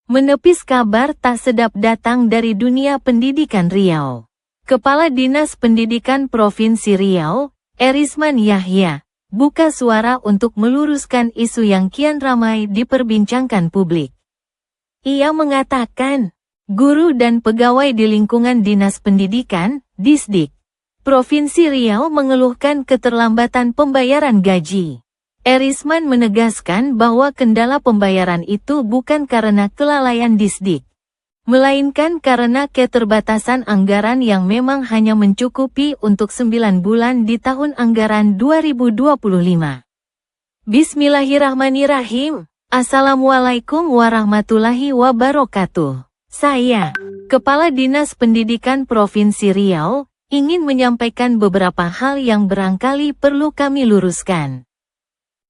Menepis kabar tak sedap datang dari dunia pendidikan Riau. Kepala Dinas Pendidikan Provinsi Riau, Erisman Yahya, buka suara untuk meluruskan isu yang kian ramai diperbincangkan publik. Ia mengatakan, guru dan pegawai di lingkungan Dinas Pendidikan, Disdik, Provinsi Riau mengeluhkan keterlambatan pembayaran gaji. Erisman menegaskan bahwa kendala pembayaran itu bukan karena kelalaian Disdik, melainkan karena keterbatasan anggaran yang memang hanya mencukupi untuk 9 bulan di tahun anggaran 2025. Bismillahirrahmanirrahim. Assalamualaikum warahmatullahi wabarakatuh. Saya, Kepala Dinas Pendidikan Provinsi Riau, ingin menyampaikan beberapa hal yang barangkali perlu kami luruskan.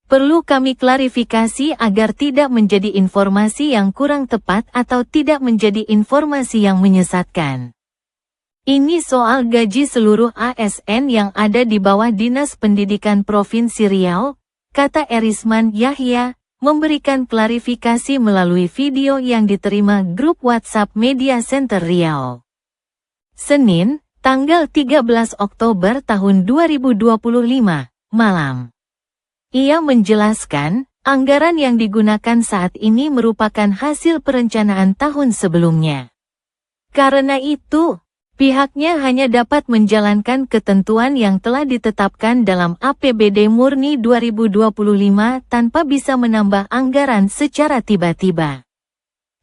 Perlu kami klarifikasi agar tidak menjadi informasi yang kurang tepat atau tidak menjadi informasi yang menyesatkan. Ini soal gaji seluruh ASN yang ada di bawah Dinas Pendidikan Provinsi Riau, kata Erisman Yahya, memberikan klarifikasi melalui video yang diterima grup WhatsApp Media Center Riau. Senin, tanggal 13 Oktober tahun 2025, malam. Ia menjelaskan, anggaran yang digunakan saat ini merupakan hasil perencanaan tahun sebelumnya. Karena itu, pihaknya hanya dapat menjalankan ketentuan yang telah ditetapkan dalam APBD murni 2025 tanpa bisa menambah anggaran secara tiba-tiba.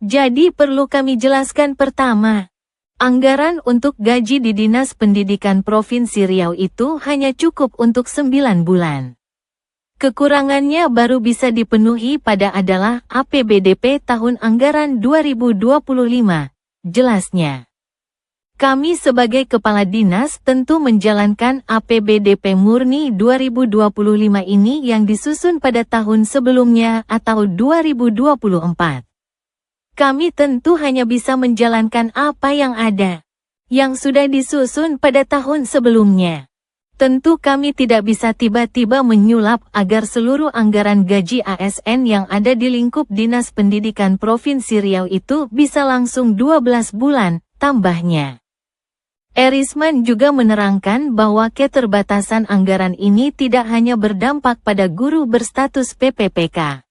Jadi perlu kami jelaskan pertama, anggaran untuk gaji di Dinas Pendidikan Provinsi Riau itu hanya cukup untuk 9 bulan. Kekurangannya baru bisa dipenuhi pada adalah APBDP tahun anggaran 2025, jelasnya. Kami sebagai kepala dinas tentu menjalankan APBDP murni 2025 ini yang disusun pada tahun sebelumnya atau 2024. Kami tentu hanya bisa menjalankan apa yang ada, yang sudah disusun pada tahun sebelumnya. Tentu kami tidak bisa tiba-tiba menyulap agar seluruh anggaran gaji ASN yang ada di lingkup Dinas Pendidikan Provinsi Riau itu bisa langsung 12 bulan, tambahnya. Erisman juga menerangkan bahwa keterbatasan anggaran ini tidak hanya berdampak pada guru berstatus PPPK,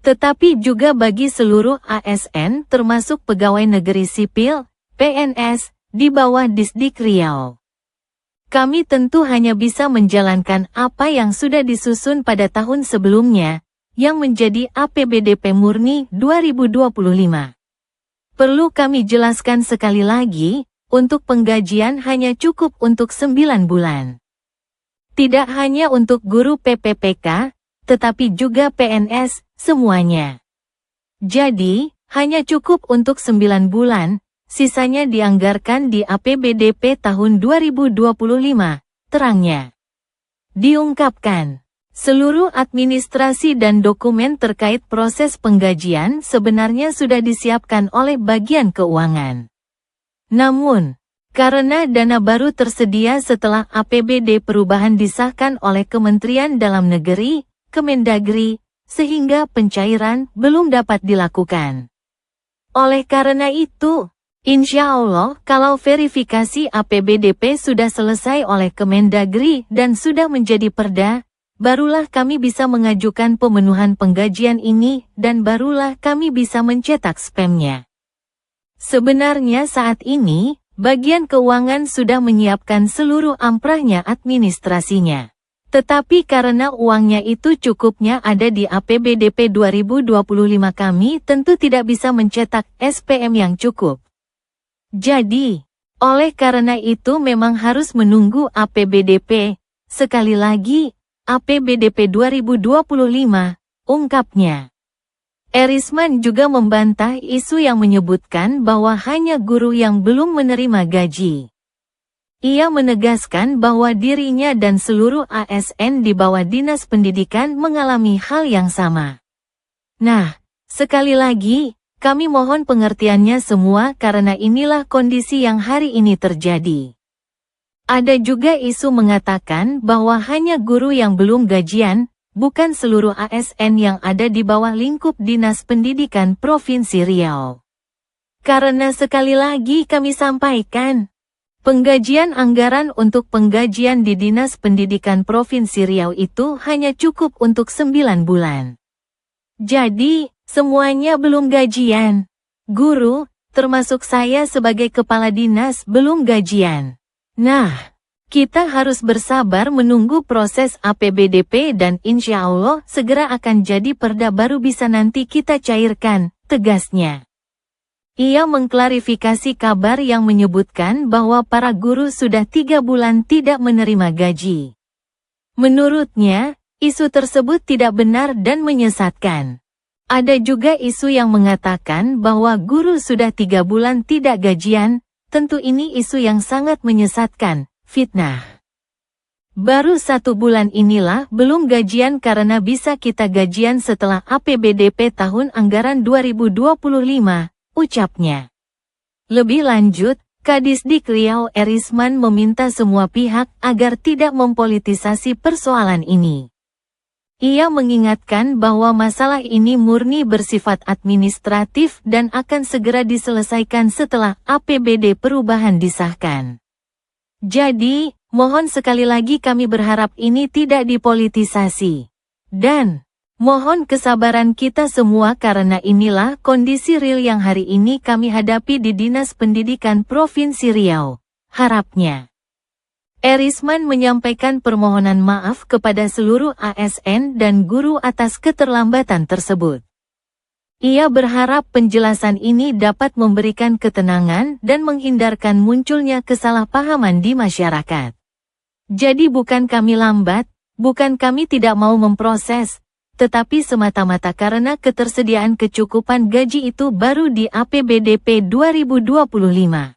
tetapi juga bagi seluruh ASN termasuk pegawai negeri sipil, PNS, di bawah Disdik Riau. Kami tentu hanya bisa menjalankan apa yang sudah disusun pada tahun sebelumnya, yang menjadi APBDP murni 2025. Perlu kami jelaskan sekali lagi, untuk penggajian hanya cukup untuk 9 bulan. Tidak hanya untuk guru PPPK, tetapi juga PNS, semuanya. Jadi, hanya cukup untuk 9 bulan, sisanya dianggarkan di APBDP tahun 2025, terangnya. Diungkapkan, seluruh administrasi dan dokumen terkait proses penggajian sebenarnya sudah disiapkan oleh bagian keuangan. Namun, karena dana baru tersedia setelah APBD perubahan disahkan oleh Kementerian Dalam Negeri, Kemendagri, sehingga pencairan belum dapat dilakukan. Oleh karena itu, insya Allah, kalau verifikasi APBDP sudah selesai oleh Kemendagri dan sudah menjadi perda, barulah kami bisa mengajukan pemenuhan penggajian ini dan barulah kami bisa mencetak spamnya. Sebenarnya saat ini, bagian keuangan sudah menyiapkan seluruh amprahnya administrasinya. Tetapi karena uangnya itu cukupnya ada di APBDP 2025 kami tentu tidak bisa mencetak SPM yang cukup. Jadi, oleh karena itu memang harus menunggu APBDP, sekali lagi, APBDP 2025, ungkapnya. Erisman juga membantah isu yang menyebutkan bahwa hanya guru yang belum menerima gaji. Ia menegaskan bahwa dirinya dan seluruh ASN di bawah Dinas Pendidikan mengalami hal yang sama. Nah, sekali lagi, kami mohon pengertiannya semua karena inilah kondisi yang hari ini terjadi. Ada juga isu mengatakan bahwa hanya guru yang belum gajian, bukan seluruh ASN yang ada di bawah lingkup Dinas Pendidikan Provinsi Riau. Karena sekali lagi kami sampaikan, penggajian anggaran untuk penggajian di Dinas Pendidikan Provinsi Riau itu hanya cukup untuk 9 bulan. Jadi, semuanya belum gajian. Guru, termasuk saya sebagai kepala dinas belum gajian. Nah, kita harus bersabar menunggu proses APBDP dan insya Allah segera akan jadi perda baru bisa nanti kita cairkan, tegasnya. Ia mengklarifikasi kabar yang menyebutkan bahwa para guru sudah 3 bulan tidak menerima gaji. Menurutnya, isu tersebut tidak benar dan menyesatkan. Ada juga isu yang mengatakan bahwa guru sudah 3 bulan tidak gajian, tentu ini isu yang sangat menyesatkan, fitnah. Baru 1 bulan inilah belum gajian karena bisa kita gajian setelah APBDP tahun anggaran 2025. Ucapnya. Lebih lanjut, Kadisdik Riau Erisman meminta semua pihak agar tidak mempolitisasi persoalan ini. Ia mengingatkan bahwa masalah ini murni bersifat administratif dan akan segera diselesaikan setelah APBD perubahan disahkan. Jadi, mohon sekali lagi kami berharap ini tidak dipolitisasi. Dan mohon kesabaran kita semua karena inilah kondisi real yang hari ini kami hadapi di Dinas Pendidikan Provinsi Riau. Harapnya. Erisman menyampaikan permohonan maaf kepada seluruh ASN dan guru atas keterlambatan tersebut. Ia berharap penjelasan ini dapat memberikan ketenangan dan menghindarkan munculnya kesalahpahaman di masyarakat. Jadi bukan kami lambat, bukan kami tidak mau memproses, tetapi semata-mata karena ketersediaan kecukupan gaji itu baru di APBDP 2025.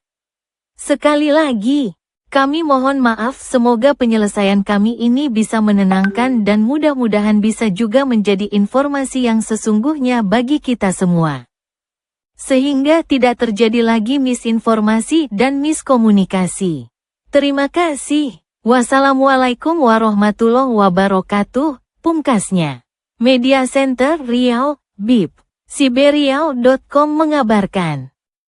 Sekali lagi, kami mohon maaf semoga penyelesaian kami ini bisa menenangkan dan mudah-mudahan bisa juga menjadi informasi yang sesungguhnya bagi kita semua. Sehingga tidak terjadi lagi misinformasi dan miskomunikasi. Terima kasih. Wassalamualaikum warahmatullahi wabarakatuh. Pungkasnya. Media Center Riau, BIP, Siberiau.com mengabarkan.